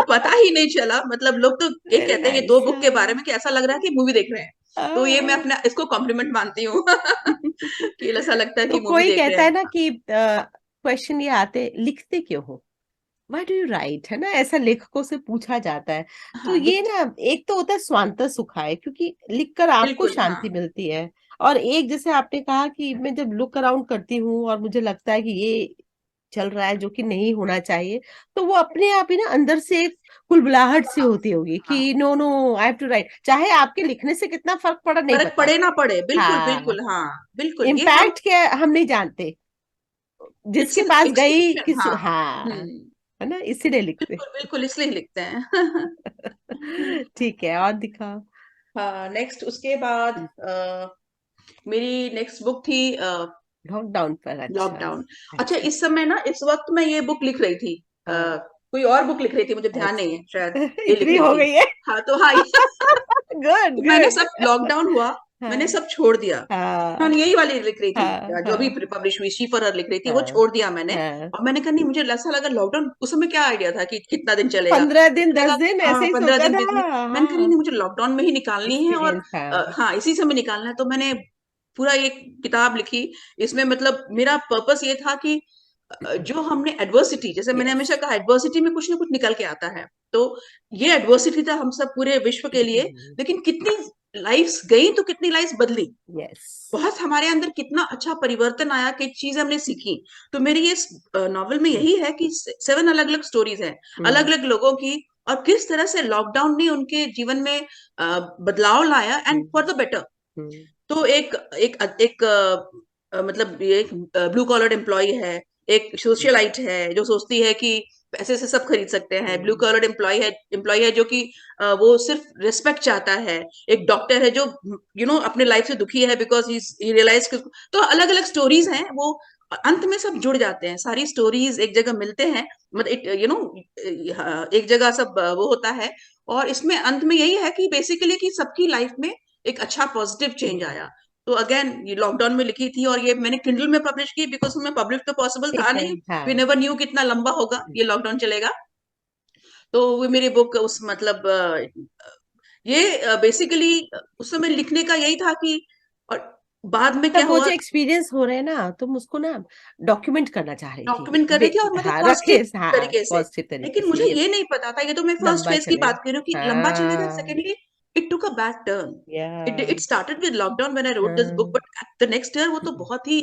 पता ही नहीं चला, मतलब लोग तो ये वेरी कहते हैं ये दो नाइस। बुक के बारे में कि ऐसा लग रहा है कि मूवी देख रहे हैं। तो ये मैं अपना इसको कॉम्प्लीमेंट मानती हूँ कि ऐसा लगता है तो कि मूवी कोई देख रहे कहता है हैं। ना कि क्वेश्चन ये आते, लिखते क्यों हो, व्हाई डू यू राइट, है ना, ऐसा लेखकों से पूछा जाता है। तो हाँ, ये ना, एक तो होता है स्वांतः सुखाए, क्योंकि लिखकर आपको बिल्कुल, हाँ, शांति मिलती है। और एक, जैसे आपने कहा कि मैं जब लुक अराउंड करती हूँ और मुझे लगता है कि ये चल रहा है जो कि नहीं होना चाहिए, तो वो अपने आप ही ना अंदर से एक कुलबुलाहट सी होती होगी हाँ, कि no no I have to write, चाहे आपके लिखने से कितना फर्क पड़ा नहीं फर्क पता। पड़े ना पड़े, बिल्कुल हाँ, बिल्कुल, हाँ बिल्कुल, ये हम इम्पैक्ट क्या हम नहीं जानते, इट्स जिसके एन पास गई एक्सप्रेशन, किस, हाँ। हाँ, हम्म। है ना, इसीलिए लिखते। बिल्कुल बिल्कुल, इसलिए लिखते हैं। ठीक है, और दिखाओ। हाँ, नेक्स्ट उसके बाद मेरी नेक्स्ट बुक थी लॉकडाउन पर, अच्छा। लॉकडाउन। अच्छा, अच्छा। इस समय ना, इस वक्त मैं ये बुक लिख रही थी, हाँ। कोई और बुक लिख रही थी, मुझे ध्यान नहीं है, शायद अच्छा। ये लिख इतनी रही हो थी। गई है। हाँ तो हाँ। गुड तो मैंने गुड। सब, लॉकडाउन हुआ, मैंने हाँ सब छोड़ दिया। हाँ, हाँ यही वाली लिख रही थी, हाँ जो अभी हाँ पब्लिश हुई, शी फॉर हर लिख रही थी, वो हाँ छोड़ दिया मैंने। हाँ। और मैंने कहा नहीं, मुझे ऐसा लगा लॉकडाउन उस समय क्या आइडिया था कि कितना दिन चलेगा, 15 दिन, मुझे लगा 10 दिन हाँ ऐसे ही 15 सोचा दिन, था। 20 दिन। मैंने कहा नहीं हाँ, नहीं, मुझे लॉकडाउन में ही निकालनी है, और एक्सपीरियंस था। हाँ, इसी समय निकालना है। तो मैंने पूरा एक किताब लिखी। इसमें मतलब मेरा पर्पस ये था कि जो हमने एडवर्सिटी, जैसे मैंने यस। हमेशा कहा, एडवर्सिटी में कुछ ना कुछ निकल के आता है। तो ये एडवर्सिटी था हम सब पूरे विश्व के लिए, लेकिन कितनी लाइफ्स गई तो कितनी लाइफ्स बदली, यस। बहुत हमारे अंदर कितना अच्छा परिवर्तन आया, कि चीज हमने सीखी। तो मेरी ये नॉवल में यही है कि 7 अलग अलग स्टोरीज हैं, अलग अलग लोगों की, और किस तरह से लॉकडाउन ने उनके जीवन में बदलाव लाया, एंड फॉर द बेटर। तो एक एक एक मतलब ये एक ब्लू कॉलर एम्प्लॉय है, एक सोशलाइट है जो सोचती है कि पैसे से सब खरीद सकते हैं, ब्लू कॉलर एम्प्लॉय है जो कि वो सिर्फ रिस्पेक्ट चाहता है, एक डॉक्टर है जो अपने लाइफ से दुखी है बिकॉज ही रियलाइज। तो अलग अलग स्टोरीज हैं वो, अंत में सब जुड़ जाते हैं, सारी स्टोरीज एक जगह मिलते हैं, मतलब एक जगह सब वो होता है। और इसमें अंत में यही है कि बेसिकली कि सबकी लाइफ में एक अच्छा पॉजिटिव चेंज आया। तो अगेन ये लॉकडाउन में लिखी थी, और ये मैंने किंडल में पब्लिश की, बिकॉज में पब्लिश तो पॉसिबल था ठीक है। नहीं, वी हाँ। नेवर न्यू कितना लंबा होगा ये लॉकडाउन चलेगा। तो वो मेरी बुक उस मतलब ये बेसिकली उस समय लिखने का यही था कि, और बाद में क्या तब वो हुआ, जो एक्सपीरियंस हो रहे हैं ना, तुम उसको ना डॉक्यूमेंट करना चाह रही थी। डॉक्यूमेंट कर रही थी, और मतलब हाँ, पॉजिटिव रखे, हाँ, तरीके से। पॉजिटिव तरीके लेकिन से, मुझे ये ये नहीं पता था, ये तो मैं फर्स्ट लंबा फेज की चलेगा। बात कर रही हूँ कि लंबा चलेगा। हाँ। Secondly, it took a bad turn. Yeah. It started with lockdown when I wrote this book, हाँ। बट द नेक्स्ट ईयर वो तो बहुत ही,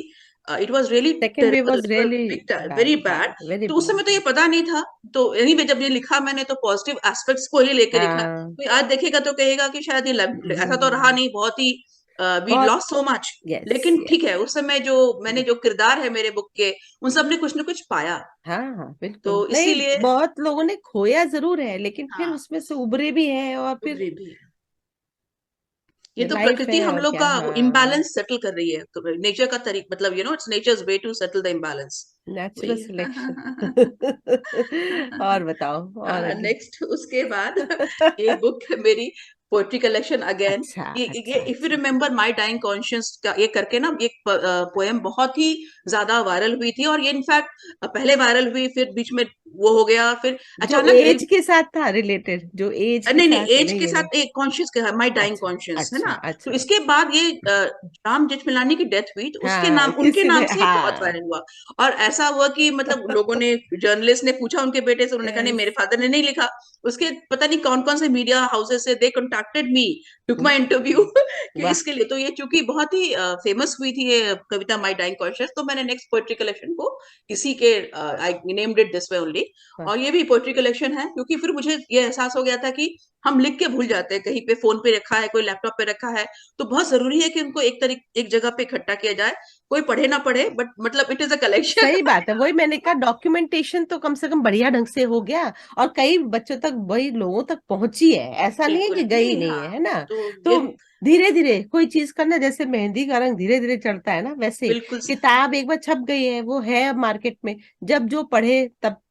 it was really second wave terrible, was really big, very bad. हाँ, बैड। वेरी तो उस समय तो ये बैड। पता नहीं था। तो एनीवे, जब ये लिखा मैंने, तो पॉजिटिव एस्पेक्ट्स को ही लेके लिखा। हाँ। कोई आज देखेगा तो कहेगा कि शायद ये ऐसा तो रहा नहीं, बहुत ही वी बहुत। Lost so much. यस लेकिन ठीक यस। है, उस समय जो मैंने, जो किरदार है मेरे बुक के, उन सब ने कुछ ना कुछ पाया। हाँ हाँ, बिल्कुल तो नहीं, इसीलिए, बहुत लोगों ने खोया जरूर है, लेकिन फिर हाँ, उसमें से उभरे भी हैं, और फिर उभरे भी। ये तो लाइफ प्रकृति है, हम और लोग क्या। का हाँ, इम्बैलेंस सेटल कर रही है, तो नेचर का तरीक, मतलब it's nature's way to settle the imbalance. Natural वही सिलेक्शन। है। और बताओ, और आगे। नेक्स्ट उसके बाद ये बुक है मेरी, पोएट्री कलेक्शन अगेन। अच्छा ये अच्छा इफ यू अच्छा। रिमेम्बर माय डाइंग कॉन्शियस का, ये करके ना एक पोएम बहुत ही ज्यादा वायरल हुई थी, और ये इनफैक्ट पहले वायरल हुई, फिर बीच में वो हो गया, फिर जो अचानक एज के साथ था रिलेटेड, जो एज के नहीं नहीं, साथ एज नहीं के है ना। साथ एक कॉन्शियस का, माय डाइंग अच्छा कॉन्शियस है अच्छा ना। तो अच्छा। इसके बाद ये राम जेठमलानी की डेथ हुई, तो उसके हाँ, नाम, उनके किसी नाम ने, से बहुत हाँ। वायरल हुआ। और ऐसा हुआ कि मतलब लोगों ने, जर्नलिस्ट ने पूछा उनके बेटे से, उन्होंने कहा नहीं, यस। मेरे फादर ने नहीं लिखा। उसके पता नहीं कौन कौन से मीडिया हाउसेस से दे contacted me, took my interview, कि वाह। इसके लिए। तो ये चूंकि बहुत ही फेमस हुई थी ये कविता, माई डाइंग कॉन्शियस, तो मैंने नेक्स्ट पोएट्री कलेक्शन को इसी के, I named it this way only. वाह। और ये भी पोएट्री कलेक्शन है, क्योंकि फिर मुझे ये एहसास हो गया था कि हम लिख के भूल जाते हैं, कहीं पे फोन पे रखा है, कोई लैपटॉप पे रखा है, तो बहुत जरूरी है कि उनको एक जगह पे इकट्ठा किया जाए। कोई पढ़े ना पढ़े, बट मतलब इट इज अ कलेक्शन। सही बात है, वही मैंने कहा, डॉक्यूमेंटेशन तो कम से कम बढ़िया ढंग से हो गया, और कई बच्चों तक, वही लोगों तक पहुंची है, ऐसा नहीं है बिल्कुल, कि गई नहीं, नहीं हाँ। है ना। तो ये तो धीरे धीरे कोई चीज करना, जैसे मेहंदी का रंग धीरे धीरे चढ़ता है ना, वैसे ही बिल्कुल, किताब एक बार छप गई है, वो है अब मार्केट में, जब जो पढ़े तब।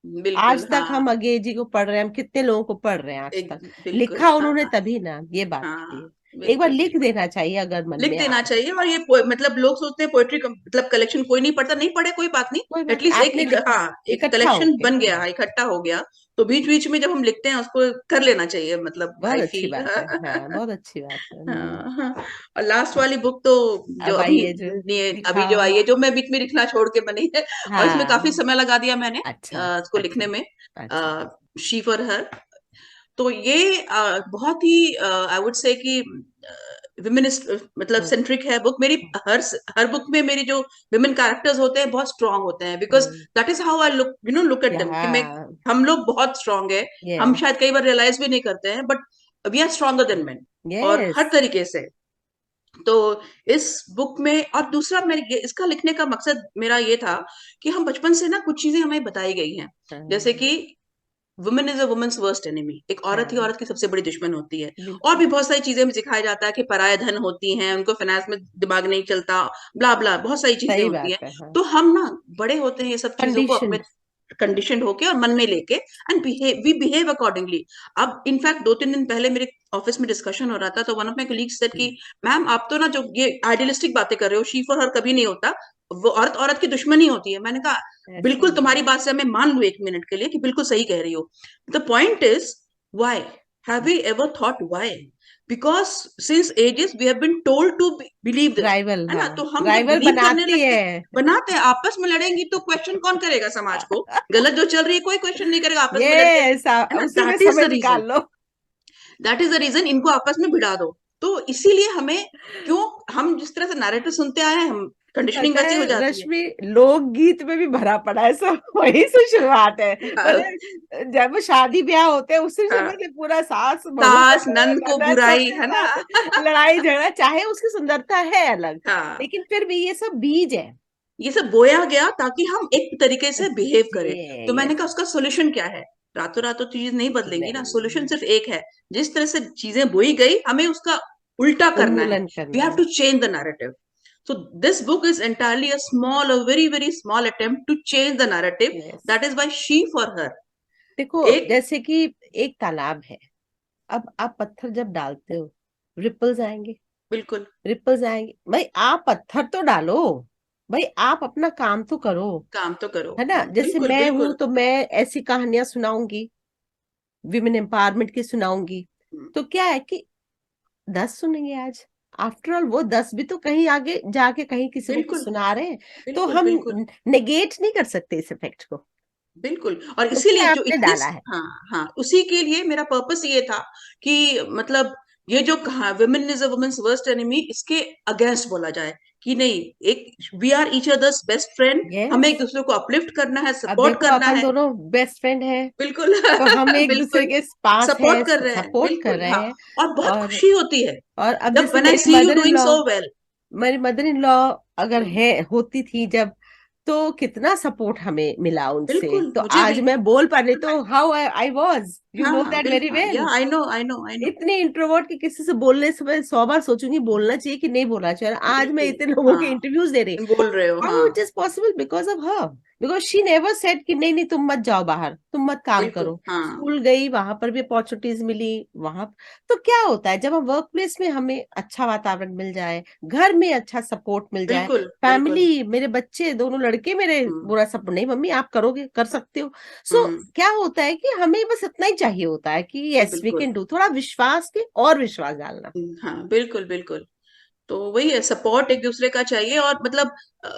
बिल्कुल, आज तक हाँ, हम अंग्रेजी को पढ़ रहे हैं, हम कितने लोगों को पढ़ रहे हैं आज एक तक, बिल्कुल, लिखा हाँ उन्होंने हाँ तभी ना, ये बात होती हाँ, है। एक बार बिल्कुल लिख बिल्कुल, देना चाहिए अगर मन लिख में देना आता है। चाहिए। और ये मतलब लोग सोचते हैं पोएट्री मतलब कलेक्शन कोई नहीं पढ़ता, नहीं पढ़े कोई बात नहीं, कोई बात नहीं, एटलीस्ट आपने लिखा, हाँ, एक इकट्ठा हो कलेक्शन गया, बन हाँ। गया, इकट्ठा हो गया। तो बीच बीच में जब हम लिखते हैं उसको कर लेना चाहिए, मतलब बहुत आई अच्छी फील। बात है, हाँ, बहुत अच्छी बात है। हाँ, हाँ। और लास्ट वाली बुक तो जो अब आइए जो अभी जो दिखाओ। आई है, जो मैं बीच में लिखना छोड़ के बनी है, और इसमें काफी हाँ। समय लगा दिया मैंने अच्छा इसको अच्छा लिखने में, अच्छा। She for her. तो ये बहुत ही आई वुड से कि विमेनिस्ट मतलब सेंट्रिक है बुक मेरी। हर बुक में मेरी जो विमेन कैरेक्टर्स होते हैं बहुत स्ट्रांग होते हैं, because that is how I look at them कि मैं Yeah. हम लोग बहुत स्ट्रांग है। हम Yes. शायद कई बार रियलाइज भी नहीं करते हैं, but we are stronger than men, और हर Yes. तरीके से। तो इस बुक में, और दूसरा इसका लिखने का मकसद मेरा ये था कि हम बचपन से ना कुछ चीजें हमें बताई गई हैं, जैसे कि women is a women's worst enemy, एक औरत ही हाँ, औरत की सबसे बड़ी दुश्मन होती है। और बिल्कुल भी बहुत सारी चीजें हमें सिखाया जाता है कि पराया धन होती हैं, उनको फाइनेंस में दिमाग नहीं चलता, ब्ला ब्ला, बहुत सारी चीजें सही होती बात हैं। है। हाँ, तो हम ना बड़े होते हैं ये सब चीजों को अपने कंडीशन। कंडीशन होके और मन में लेके, एंड वी बिहेव अकॉर्डिंगली। अब इनफैक्ट 2-3 दिन पहले मेरे ऑफिस में डिस्कशन हो रहा था, तो one of my colleagues said कि मैम आप तो ना जो ये आइडियलिस्टिक बातें कर रहे हो, शी फॉर हर कभी नहीं होता, वो औरत औरत की दुश्मनी होती है। मैंने कहा ऐसे बिल्कुल, नहीं है। तुम्हारी बात से मैं मान लू एक मिनट के लिए कि बिल्कुल सही कह रही हो। The point is why have we ever thought why? Because since ages we have been told to believe this, rival, है ना? हाँ, तो हम जब राइवल बिलीव करने बनाती लगते, है। बनाते हैं, आपस में लड़ेंगी तो क्वेश्चन कौन करेगा समाज को? गलत जो चल रही है कोई क्वेश्चन नहीं करेगा, आपस में लड़के, ये है ना? उसी में दैट इज समय द रीजन, निकाल लो। दैट इज द रीजन इनको आपस में भिड़ा दो। तो इसीलिए हमें, क्यों, हम जिस तरह से नैरेटिव सुनते आए हैं, हम कंडीशनिंग पता वैसी हो है जाती है। रश्मि, लोकगीत में भी भरा पड़ा है सब। वहीं से शुरुआत है। मतलब जब शादी ब्याह होते हैं उसी समय हाँ, से पूरा सास बहू सास नंद को ननद बुराई, सबके है ना? साथ लड़ाई झगड़ा, चाहे उसकी सुंदरता है अलग, हाँ, लेकिन फिर भी ये सब बीज है। ये सब बोया गया ताकि हम एक तरीके से बिहेव करें। तो मैंने यस। कहा उसका सोल्यूशन क्या है? रातों रातों तो चीज नहीं बदलेंगी ना, सोल्यूशन नहीं, सिर्फ एक है। जिस तरह से चीजें बोई गई, हमें उसका उल्टा करना है। उन्मूलन वी करना हैव है। To change the narrative. So this book is entirely a small, a very, very small attempt to change the narrative. Yes. That is why she for her. देखो, एक, जैसे कि एक तालाब है, अब आप पत्थर जब डालते हो, रिपल्स आएंगे। बिल्कुल, रिपल्स आएंगे, भाई आप पत्थर तो डालो, भाई आप अपना काम तो करो, काम तो करो। है ना? जैसे बिल्कुल, मैं हूं बिल्कुल। तो मैं ऐसी कहानियां सुनाऊंगी, विमेन एम्पावरमेंट की सुनाऊंगी। हम्म, तो क्या है कि 10 सुनेंगे आज, आफ्टर ऑल वो 10 भी तो कहीं आगे जाके कहीं किसी को कुछ बिल्कुल, सुना रहे हैं। तो बिल्कुल, हम बिल्कुल, नेगेट नहीं कर सकते इस इफेक्ट को, बिल्कुल। और क्योंकि इसीलिए जो आपने इतने, डाला है। हाँ, हाँ, उसी के लिए मेरा पर्पस ये था कि मतलब ये जो कहा women is a women's worst enemy, इसके अगेंस्ट बोला जाए कि नहीं, एक we are each other's best friend, हमें यस। एक दूसरे को अपलिफ्ट करना है, अब सपोर्ट देखो करना अपन है। दोनों बेस्ट फ्रेंड हैं, बिल्कुल। तो हम एक दूसरे बिल्कुल, के पास हैं, सपोर्ट कर रहे हैं, सपोर्ट कर बिल्कुल, रहे हाँ। हैं। और बहुत और खुशी होती है और अब जब जैसे when I see you doing so well. मेरी मदर इन लॉ अगर है होती थी जब, तो कितना सपोर्ट हमें मिला उनसे, बिल्कुल, तो मुझे आज भी। मैं बोल पा रही, तो how I was, you know हाँ, दैट वेरी बिल्कुल, या well. I know, I know, I know. इतने इंट्रोवर्ट के किसी से बोलने से मैं 100 बार सोचूंगी बोलना चाहिए कि नहीं बोलना चाहिए, और आज मैं बिल्कुल, इतने लोगों के हाँ, इंटरव्यूज दे रही। बोल रहे हो, हाउ हाँ। It is possible? Because of her, because she never said कि नहीं नहीं तुम मत जाओ बाहर, तुम मत काम बिल्कुल, करो। हाँ, स्कूल गई, वहां पर भी अपॉर्चुनिटीज मिली, वहां। तो क्या होता है जब हम वर्क प्लेस में हमें अच्छा वातावरण मिल जाए, घर में अच्छा सपोर्ट मिल जाए, बिल्कुल, बिल्कुल। फैमिली, मेरे बच्चे दोनों लड़के मेरे हम्म, बुरा सपोर्ट, नहीं मम्मी आप करोगे, कर सकते हो। सो हम्म, क्या होता है कि हमें बस इतना ही चाहिए होता है कि यस वी बिल्कुल, कैन डू, थोड़ा विश्वास के और विश्वास डालना। हाँ, बिल्कुल, बिल्कुल। तो वही है, सपोर्ट एक दूसरे का चाहिए, और मतलब अ,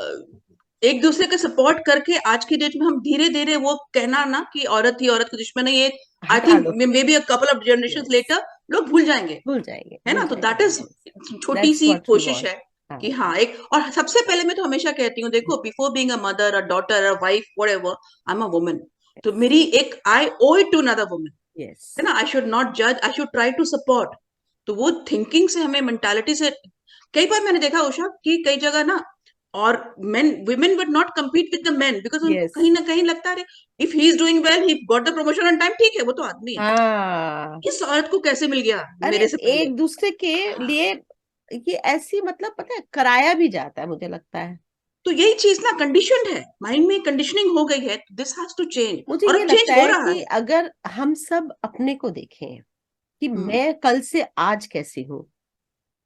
एक दूसरे का सपोर्ट करके आज की डेट में हम धीरे धीरे वो कहना ना कि औरत ही औरत की दुश्मन है, ये आई हटा थिंक दो। Maybe a couple of generation yes, later लोग भूल जाएंगे, भूल जाएंगे, है भूल ना? तो दैट जाएंगे। इज यस, छोटी दैट्स सी व्हाट वी कोशिश वांट। है हाँ। कि हाँ एक, और सबसे पहले मैं तो हमेशा कहती हूँ, देखो, before being a mother, a daughter, a wife, whatever, I am a woman. तो मेरी एक, I owe it to another woman, yes. है ना? आई शुड नॉट जज, I should try to support. तो वो थिंकिंग से, हमें मेंटालिटी से, कई बार मैंने देखा उषा कि कई जगह ना, और main women would not compete with the main, because उनको यस। कहीं ना कहीं लगता है if he is doing well, he got the promotion on time, ठीक है, वो तो आदमी है, हाँ। इस औरत को कैसे मिल गया अरे मेरे से पहले? एक दूसरे के हाँ, लिए ये ऐसी, मतलब पता है, कराया भी जाता है, मुझे लगता है। तो यही चीज ना कंडीशनड है, माइंड में कंडीशनिंग हो गई है, दिस हैज टू चेंज, मुझे और ये अब चेंज लगता हो है रहा कि है। अगर हम सब अपने को देखें कि हम्म, मैं कल से आज कैसी हूँ,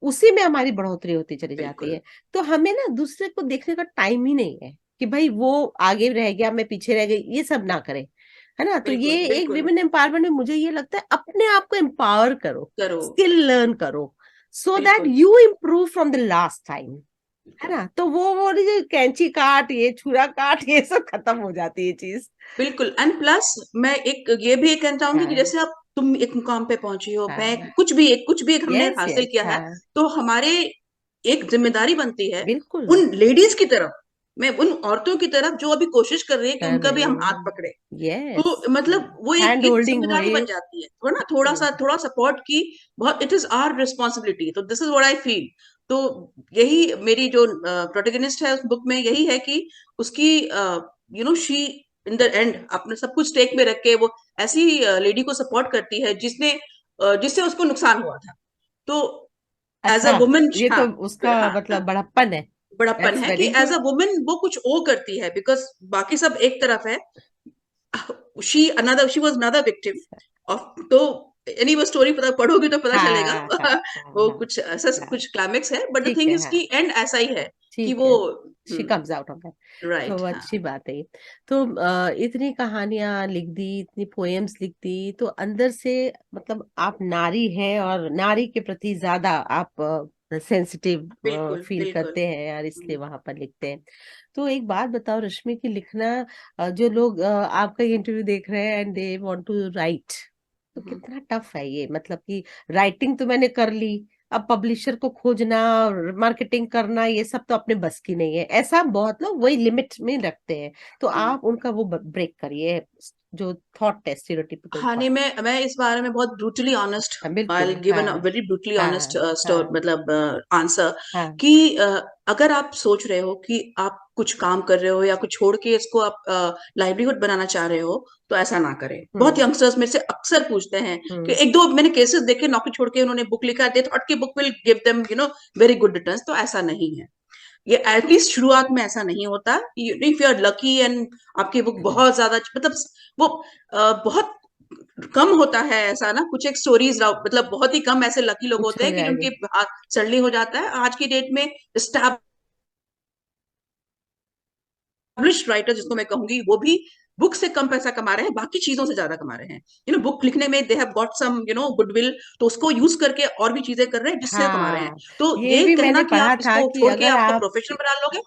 उसी में हमारी बढ़ोतरी होती चली जाती बिल्कुल, है। तो हमें ना दूसरे को देखने का टाइम ही नहीं है कि भाई वो आगे रह गया मैं पीछे रह गई, ये सब ना करें, है ना? तो बिल्कुल, ये एक बिल्कुल, विमेन एम्पावरमेंट में मुझे ये लगता है अपने आप को एम्पावर करो, करो, स्किल लर्न करो, सो दैट बिल्कुल, you improve from the last time, है बिल्कुल, ना? तो वो जो कैंची काट, ये छुरा काट, ये सब खत्म हो जाती है चीज। बिल्कुल। एंड प्लस मैं एक ये भी कहना चाहूंगी कि हाँ। जैसे आप तुम एक मुकाम पे पहुंची हो, मैं हाँ, कुछ भी एक हमने यस हासिल यस, किया है, हाँ, तो हमारे एक जिम्मेदारी बनती है बिल्कुल उन लेडीज की तरफ, मैं उन औरतों की तरफ जो अभी कोशिश कर रही है कि कर उनका भी रहे हम हाथ हैं, पकड़े। यस, तो मतलब वो हैंड एक होल्डिंग जिम्मेदारी हुए, बन जाती है, थोड़ा ना, थोड़ा सा थोड़ा सपोर्ट की, बहुत, इट इज आवर रिस्पॉन्सिबिलिटी। तो this is what I feel. तो यही मेरी जो प्रोटेगनिस्ट है उस बुक में, यही है कि उसकी शी इन द एंड अपने सब कुछ स्टेक में रख के वो ऐसी लेडी को सपोर्ट करती है जिसने जिससे उसको नुकसान हुआ था। तो एज अ अच्छा, वुमन, ये हाँ तो उसका हाँ हाँ, मतलब बड़प्पन है, बड़प्पन दैट्स है कि very as a good. Woman वो कुछ ओ करती है, बिकॉज बाकी सब एक तरफ है, she was another victim of. तो एनी वो स्टोरी पता पढ़ोगी तो पता चलेगा। हाँ हाँ हाँ वो हाँ कुछ ऐसा हाँ, कुछ क्लाइमेक्स है, बट द ठीक थिंग है, इज हाँ, कि एंड ऐसा ही है कि ठीक वो, है, she comes out of that. तो राइट, हाँ। अच्छी बात है ये। तो इतनी कहानियां लिख दी, इतनी पोएम्स लिख दी, तो अंदर से मतलब आप नारी हैं और नारी के प्रति ज्यादा आप सेंसिटिव बिल्कुल फील बिल्कुल। करते हैं और इसलिए वहां पर लिखते हैं। तो एक बात बताओ रश्मि की लिखना, जो लोग आपका ये इंटरव्यू देख रहे हैं and they want to write, तो हम्म। कितना टफ है ये, मतलब कि राइटिंग तो मैंने कर ली, अब पब्लिशर को खोजना और मार्केटिंग करना ये सब तो अपने बस की नहीं है, ऐसा बहुत लोग वही लिमिट में रखते हैं। तो हम्म। आप उनका वो ब्रेक करिए, जो थॉट है, स्टीरियोटिपिकल हाँ, नहीं, थॉट। मैं इस बारे में बहुत ब्रूटली ऑनेस्ट, आई बिल्कुल, गिवन अ हाँ वेरी ब्रूटली ऑनेस्ट हाँ हाँ मतलब आंसर, हाँ। कि अगर आप सोच रहे हो कि आप कुछ काम कर रहे हो या कुछ छोड़ के इसको आप लाइवलीहुड बनाना चाह रहे हो, तो ऐसा ना करें। बहुत हम्म यंगस्टर्स मेरे से अक्सर पूछते हैं कि हम्म। एक दो मैंने केसेस देखे, नौकरी छोड़ के उन्होंने बुक लिखा, दे थॉट कि book will give them very good returns. तो ऐसा नहीं है, ये एटलीस्ट शुरुआत में ऐसा नहीं होता। If you are lucky and आपकी बुक बहुत ज्यादा मतलब वो बहुत कम होता है ऐसा ना, कुछ एक स्टोरीज मतलब बहुत ही कम ऐसे लकी लोग कुछ होते हो हैं कि जाएगा। उनके हाथ सडनली हो जाता है। आज की डेट में पब्लिश्ड राइटर जिसको मैं कहूंगी, वो भी बुक से कम पैसा कमा रहे हैं, बाकी चीजों से ज्यादा कमा रहे हैं। बुक लिखने में they have got some goodwill, तो उसको यूज करके और भी चीजें कर रहे हैं जिससे कमा रहे हैं। हाँ, तो ये ये भी कहना मैंने कि पढ़ा आप था इसको कि छोड़ के अगर आपको आप, प्रोफेशन बना लोगे,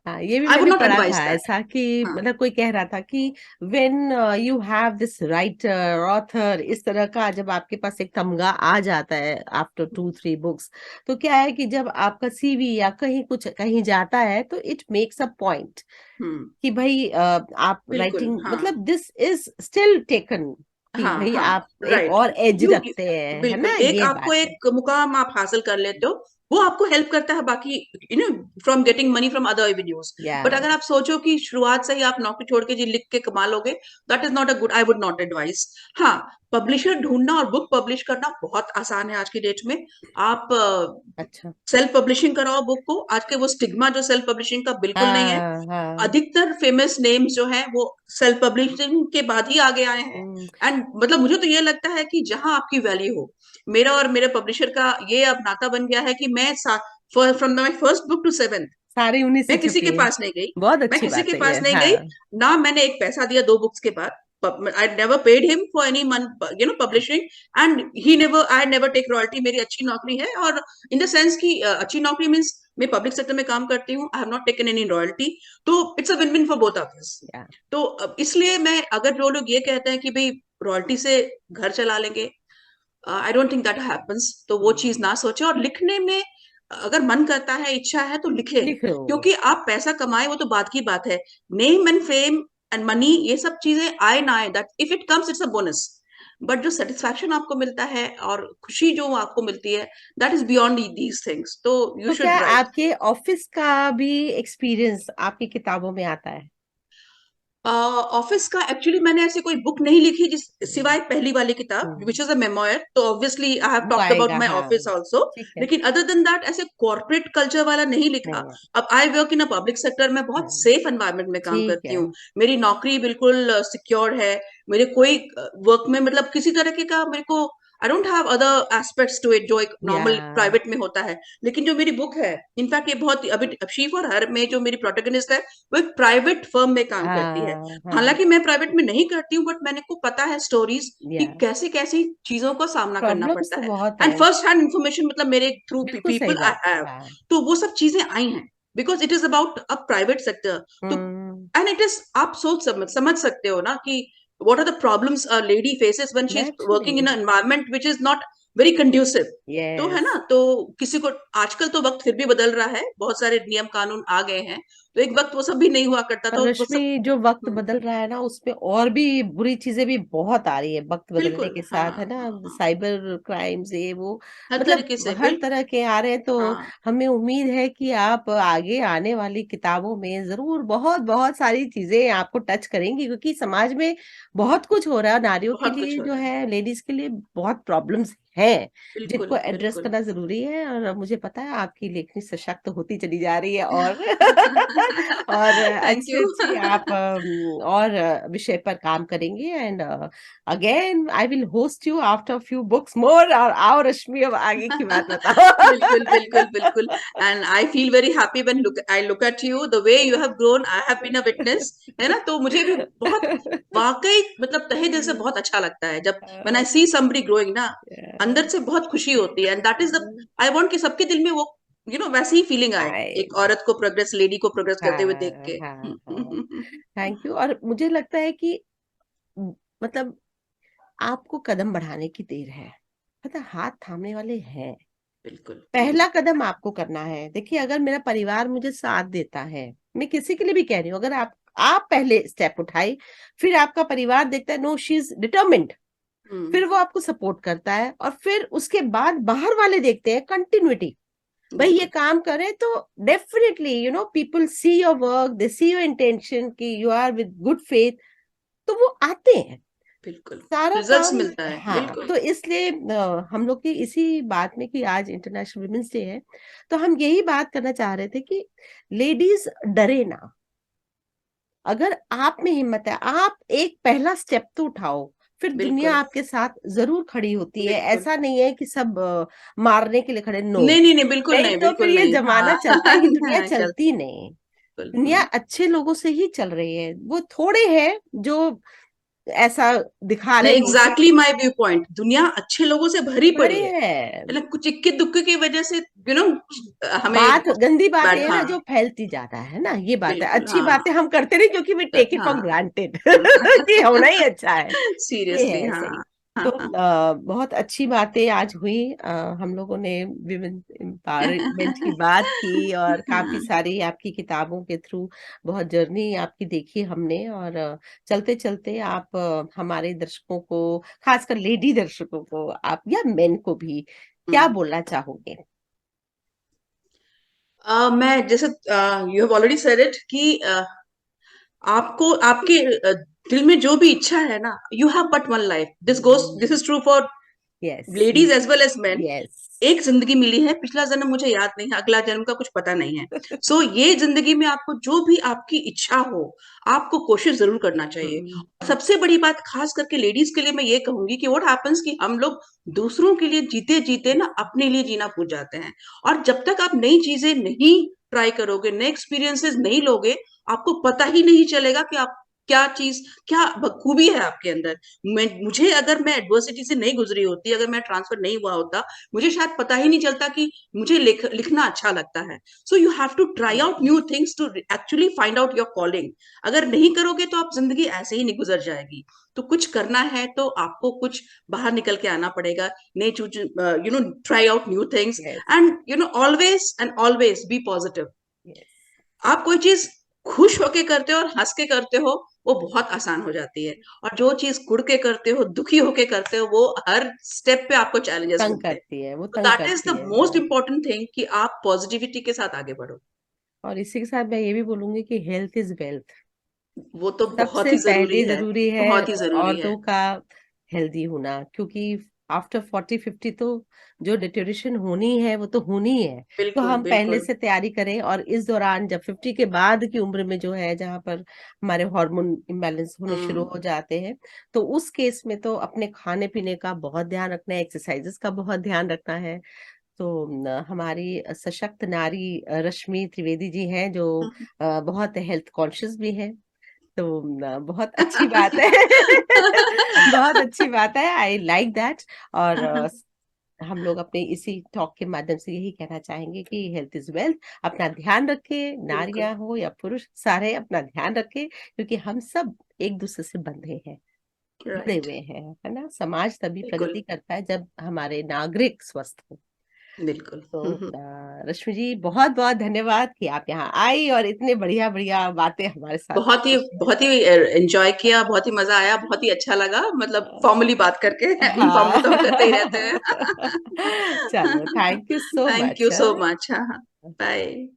हाँ ये भी आई वुड मैंने नॉट पढ़ा एडवाइज था दैट। ऐसा कि हाँ। मतलब कोई कह रहा था कि when you have this writer author इस तरह का, जब आपके पास एक तमगा आ जाता है आफ्टर 2 3 बुक्स, तो क्या है कि जब आपका सीवी या कहीं कुछ कहीं जाता है तो इट मेक्स अ पॉइंट हम्म। कि भाई आप बिल्कुल, राइटिंग हाँ मतलब दिस इज स्टिल टेकन, कि हाँ भाई हाँ, आप एक राइट। और एज यू, रखते हैं, है बिल्कुल, ना, एक ये आपको बात है। एक मुकाम आप हासिल कर लेते हो, वो आपको हेल्प करता है बाकी, from getting money from other avenues. या बट अगर आप सोचो कि शुरुआत से ही आप नौकरी छोड़ के जी लिख के कमा लोगे, that is not a good, I would not advice. हाँ, पब्लिशर ढूंढना और बुक पब्लिश करना बहुत आसान है आज की डेट में। आप अच्छा, सेल्फ पब्लिशिंग कराओ बुक को। आज के वो स्टिग्मा जो सेल्फ पब्लिशिंग का बिल्कुल नहीं है। हाँ हाँ। अधिकतर फेमस नेम्स जो हैं वो सेल्फ पब्लिशिंग के बाद ही आगे आए हैं। हम्म, एंड मतलब मुझे तो ये लगता है कि जहां आपकी वैल्यू हो, मेरा और मेरे पब्लिशर का ये अब नाता बन गया है कि मैं from my first book to seventh, सारी उन्हीं से मैं किसी के छपी है, पास नहीं गई। बहुत मैं अच्छी किसी बात के है ये, पास नहीं गई, हाँ। ना मैंने एक पैसा दिया 2 बुक्स के बाद। I never paid him for any month publishing, and he never, I never take royalty. मेरी अच्छी नौकरी है, और इन द सेंस की अच्छी नौकरी मीन्स मैं पब्लिक सेक्टर में काम करती हूँ, I have not taken any royalty. तो it's a win win for both of us. या तो इसलिए मैं, अगर जो लोग ये कहते हैं कि भाई रॉयल्टी से घर चला लेंगे, I don't think that happens. तो वो चीज ना सोचे, और लिखने में अगर मन करता है, इच्छा है, तो लिखे। लिख लो। क्योंकि आप पैसा कमाए वो तो बात की बात है, name and fame and money ये सब चीजें आए ना आए, that if it comes it's a bonus. But जो सेटिस्फैक्शन आपको मिलता है और खुशी जो आपको मिलती है, that is beyond these things. तो यू तो क्या शुड राइट। आपके ऑफिस का भी एक्सपीरियंस आपकी किताबों में आता है? ऑफिस का एक्चुअली मैंने ऐसे कोई बुक नहीं लिखी जिस हम्म सिवाय पहली वाली किताब विच इज अ मेमोयर, तो ऑब्वियसली आई हैव वो टॉक्ड अबाउट आएगा, माय हाँ, ऑफिस आल्सो। ठीक है। लेकिन अदर देन दैट ऐसे कॉर्पोरेट कल्चर वाला नहीं लिखा। नहीं, अब I work in a public sector में, बहुत हाँ, सेफ एनवायरनमेंट में काम ठीक करती है। हूँ। मेरी नौकरी बिल्कुल सिक्योर है। मेरे कोई वर्क में मतलब किसी तरह का मेरे को, I don't have other aspects to it जो एक या नॉर्मल प्राइवेट में होता है। लेकिन जो मेरी बुक है, इनफैक्ट ये बहुत अभी शी फॉर हर में जो मेरी प्रोटेगनिस्ट है, वो एक प्राइवेट फर्म में काम करती है। हाँ हाँ, हालांकि मैं प्राइवेट में नहीं करती हूँ, बट मैंने को पता है स्टोरीज कि या कैसे कैसी चीजों का सामना करना प्रॉब्लम्स पड़ता तो है। बहुत एंड है, फर्स्ट हैंड इंफॉर्मेशन मतलब मेरे थ्रू बिल्कुल सही पीपल आई बात है, हैव। हाँ। तो वो सब चीजें आई हैं, because it is about a private sector. तो हम्म एंड इट इज, आप सोच समझ सकते हो ना कि what are the problems a lady faces when she's working in Naturally. an environment which is not very conducive. तो है ना, Yes. तो किसी को, आजकल तो वक्त फिर भी बदल रहा है, बहुत सारे नियम कानून आ गए हैं, तो एक वक्त वो सब भी नहीं हुआ करता, पर तो वो सब। रश्मि, जो वक्त हम्म, बदल रहा है ना, उसमें और भी बुरी चीजें भी बहुत आ रही है वक्त बदलने बिल्कुल, के हाँ, साथ, है ना। हाँ, हाँ, साइबर क्राइम्स, ये वो, हर तरीके मतलब से, हर बिल्कुल, तरह के आ रहे हैं। तो हाँ, हमें उम्मीद है कि आप आगे आने वाली किताबों में जरूर बहुत बहुत सारी चीजें आपको टच करेंगी, क्योंकि समाज में बहुत कुछ हो रहा है नारियों के बहुत कुछ लिए, हो जो रहा है, है लेडीज के लिए बहुत प्रॉब्लम्स हैं, बिल्कुल, जिनको एड्रेस बिल्कुल। करना जरूरी है। और मुझे पता है आपकी लेखनी सशक्त होती चली जा रही है, और और थैंक अच्छी यू। अच्छी आप और विषय पर काम करेंगे। And again I will host you after few books more. और आओ रश्मि, अब आगे की बात बताओ। बिल्कुल, बिल्कुल, बिल्कुल। And I feel very happy when I look at you, the way you have grown, I have been a witness, है ना? तो मुझे भी बहुत, वाकई मतलब तहे दिल से बहुत अच्छा लगता है जब when I C somebody growing ना, अंदर से बहुत खुशी होती है, and that is the, I want कि सबके दिल में वो वैसी ही फीलिंग आए, एक नाइस। औरत को प्रोग्रेस, लेडी को प्रोग्रेस करते हुए देख हाँ के। हाँ हाँ, थैंक यू। और मुझे लगता है कि मतलब आपको कदम बढ़ाने की देर है, मतलब हाथ थामने वाले हैं। बिल्कुल। पहला कदम आपको करना है। देखिए, अगर मेरा परिवार मुझे साथ देता है, मैं किसी के लिए भी कह रही हूँ, अगर आप पहले स्टेप उठाई, फिर आपका परिवार देखता है नो शी इज डिटर्मिन्ड, हम्म, फिर वो आपको सपोर्ट करता है, और फिर उसके बाद बाहर वाले देखते हैं कंटिन्यूटी। भाई ये बिल्कुल, काम करे तो definitely people see your work, they see your intention कि you are with good faith, तो वो आते हैं। बिल्कुल। सारा रिजल्ट्स काम। मिलता है, हाँ, बिल्कुल। तो इसलिए हम लोग की इसी बात में कि आज इंटरनेशनल वुमेन्स डे है, तो हम यही बात करना चाह रहे थे कि लेडीज डरे ना। अगर आप में हिम्मत है, आप एक पहला स्टेप तो उठाओ, फिर दुनिया बिल्कुल, आपके साथ जरूर खड़ी होती है। बिल्कुल। ऐसा नहीं है कि सब मारने के लिए खड़े, नो। नहीं, नहीं, नहीं, बिल्कुल नहीं नहीं, तो फिर बिल्कुल ये नहीं। जमाना हाँ, चलता है कि दुनिया चलता चलती नहीं। है, बिल्कुल। दुनिया अच्छे लोगों से ही चल रही है, वो थोड़े हैं जो ऐसा दिखा रहे नहीं, हैं कि एग्जैक्टली माय व्यू पॉइंट, दुनिया अच्छे लोगों से भरी पड़ी बड़े है। हैं। मतलब कुछ इक्के दुक्के की वजह से हमें बात गंदी बातें है बैठा, ना जो फैलती ज्यादा है ना, ये बात है। बिल्कुल, अच्छी हाँ, बातें हम करते नहीं, क्योंकि वी टेक इट फॉर हाँ। ग्रांटेड कि होना ही अच्छा है। ये है सीरियसली, ऐसे ही। हाँ, तो हाँ। बहुत अच्छी बातें आज हुई। हम लोगों ने विमेन एम्पावरमेंट की बात की, और काफी सारी आपकी किताबों के थ्रू बहुत जर्नी आपकी देखी हमने। और चलते चलते आप हमारे दर्शकों को, खासकर लेडी दर्शकों को, आप या मेन को भी क्या हम्म। बोलना चाहोगे? मैं जैसे, you have already said it कि आपको आपके दिल में जो भी इच्छा है ना, you have but one life, this is true for yes. Ladies as well as men. Yes. एक जिंदगी मिली है, पिछला जन्म मुझे याद नहीं है, अगला जन्म का कुछ पता नहीं है। सो ये जिंदगी में आपको जो भी आपकी इच्छा हो, आपको कोशिश जरूर करना चाहिए। सबसे बड़ी बात खास करके लेडीज के लिए मैं ये कहूंगी कि व्हाट हैपेंस कि हम लोग दूसरों के लिए जीते जीते ना अपने लिए जीना भूल जाते हैं। और जब तक आप नई चीजें नहीं ट्राई करोगे, नए एक्सपीरियंसेस नहीं लोगे, आपको पता ही नहीं चलेगा कि आप क्या चीज, क्या खूबी है आपके अंदर। मुझे, अगर मैं एडवर्सिटी से नहीं गुजरी होती, अगर मैं ट्रांसफर नहीं हुआ होता, मुझे शायद पता ही नहीं चलता कि मुझे लिखना अच्छा लगता है। So you have to try out new things to actually find out your calling. अगर नहीं करोगे तो आप जिंदगी ऐसे ही नहीं गुजर जाएगी। तो कुछ करना है तो आपको कुछ बाहर निकल के आना पड़ेगा, नई चीज, try out new things, yes. And always and always be positive. Yes. आप कोई चीज खुश होके करते हो और हंस के करते हो, वो बहुत आसान हो जाती है। और जो चीज कुड़ के करते हो, दुखी होके करते हो, वो हर स्टेप पे आपको चैलेंजेस तंग मिलते हैं। करती है, वो तो तंग दैट इज करती द है। मोस्ट इंपॉर्टेंट थिंग कि आप पॉजिटिविटी के साथ आगे बढ़ो। और इसी के साथ मैं ये भी बोलूंगी कि हेल्थ इज वेल्थ। वो तो बहुत सबसे ही जरूरी पहले है, जरूरी है बहुत ही जरूरी है। औरतों का हेल्दी होना, क्योंकि आफ्टर 40-50 तो जो डिटोरेशन होनी है वो तो होनी है। तो बिल्कुल, हम पहले बिल्कुल। से तैयारी करें, और इस दौरान जब 50 के बाद की उम्र में जो है, जहाँ पर हमारे हार्मोन इम्बैलेंस होने शुरू हम्म, हो जाते हैं, तो उस केस में तो अपने खाने पीने का बहुत ध्यान रखना है, एक्सरसाइजेस का बहुत ध्यान रखना है। तो हमारी सशक्त नारी रश्मि त्रिवेदी जी हैं, जो बहुत हेल्थ कॉन्शियस भी हैं। तो बहुत अच्छी बात है। बहुत अच्छी बात है, आई लाइक दैट। और हम लोग अपने इसी टॉक के माध्यम से यही कहना चाहेंगे कि हेल्थ इज वेल्थ। अपना ध्यान रखें, बिल्कुल, नारियां हो या पुरुष, सारे अपना ध्यान रखें, क्योंकि हम सब एक दूसरे से बंधे हैं। बने राइट। हुए हैं, है ना। समाज तभी बिल्कुल, प्रगति करता है जब हमारे नागरिक स्वस्थ हो। बिल्कुल। तो रश्मि जी, बहुत बहुत धन्यवाद कि आप यहाँ आई और इतने बढ़िया बढ़िया बातें हमारे साथ शेयर बहुत ही एन्जॉय किया, बहुत ही मज़ा आया, बहुत ही अच्छा लगा, मतलब फॉर्मली बात करके। इनफॉर्मल तो हम करते ही रहते हैं। हाँ। चलो, thank you so thank much. You so much. हाँ, हाँ। बाय।